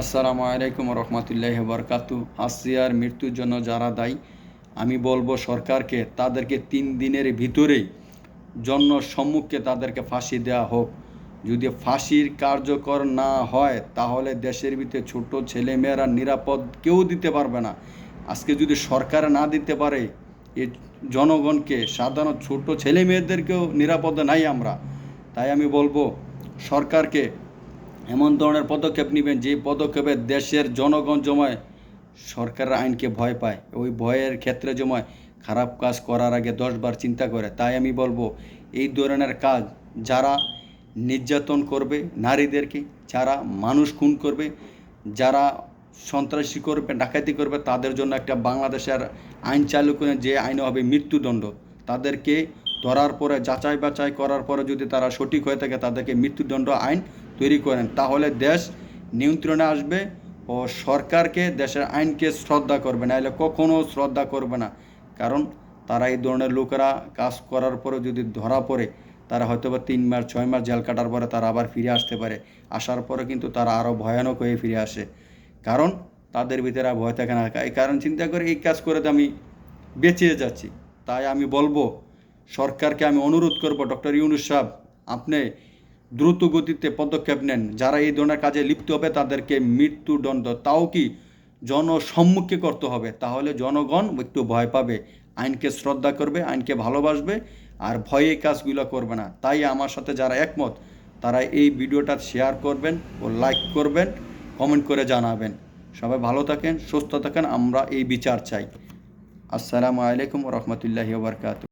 আসসালামু আলাইকুম রহমতুল্লাহি বরকাতু। আসিয়ার মৃত্যুর জন্য যারা দায়ী, আমি বলবো সরকারকে তাদেরকে 3 দিনের ভিতরেই জনসম্মুখে তাদেরকে ফাঁসি দেওয়া হোক। যদি ফাঁসির কার্যকর না হয় তাহলে দেশের ভিতরে ছোট ছেলেমেয়েরা নিরাপদ কেউ দিতে পারবে না। আজকে যদি সরকার না দিতে পারে এ জনগণকে, সাধারণ ছোট ছেলে মেয়েদেরকেও নিরাপদ নাই আমরা। তাই আমি বলবো সরকারকে এমন ধরনের পদক্ষেপ নেবেন যে পদক্ষেপে দেশের জনগণ জমায় সরকারের আইনকে ভয় পায়, ওই ভয়ের ক্ষেত্রে জমায় খারাপ কাজ করার আগে 10বার চিন্তা করে। তাই আমি বলবো এই ধরনের কাজ যারা নির্যাতন করবে নারীদেরকে, যারা মানুষ খুন করবে, যারা সন্ত্রাসী করবে, ডাকাতি করবে, তাদের জন্য একটা বাংলাদেশের আইন চালু করে, যে আইন হবে মৃত্যুদণ্ড। তাদেরকে ধরার পরে যাচাই বাছাই করার পরে যদি তারা সঠিক হয়ে থাকে তাদেরকে মৃত্যুদণ্ড আইন তৈরি করেন, তাহলে দেশ নিয়ন্ত্রণে আসবে ও সরকারকে, দেশের আইনকে শ্রদ্ধা করবে, নাহলে কখনও শ্রদ্ধা করবে না। কারণ তারা এই ধরনের লোকেরা কাজ করার পরে যদি ধরা পড়ে, তারা হয়তো বা 3 মাস 6 মাস জেল কাটার পরে তারা আবার ফিরে আসতে পারে। আসার পরে কিন্তু তারা আরও ভয়ানক হয়ে ফিরে আসে, কারণ তাদের ভিতরে আর ভয় থাকে না। এই কারণ চিন্তা করে এই কাজ করে তো আমি বেঁচে যাচ্ছি। তাই আমি বলবো সরকারকে, আমি অনুরোধ করব, ডক্টর ইউনূস সাহেব, আপনি দ্রুত গতিতে পদক্ষেপ নেন। যারা এই ধরনের কাজে লিপ্ত হবে তাদেরকে মৃত্যুদণ্ড, তাও কি জনসম্মুখে করতে হবে, তাহলে জনগণ একটু ভয় পাবে, আইনকে শ্রদ্ধা করবে, আইনকে ভালোবাসবে, আর ভয়ে কাজগুলো করবে না। তাই আমার সাথে যারা একমত তারা এই ভিডিওটা শেয়ার করবেন ও লাইক করবেন, কমেন্ট করে জানাবেন। সবাই ভালো থাকেন, সুস্থ থাকেন, আমরা এই বিচার চাই। আসসালামু আলাইকুম রহমতুল্লাহি ওয়া বারাকাতুহু।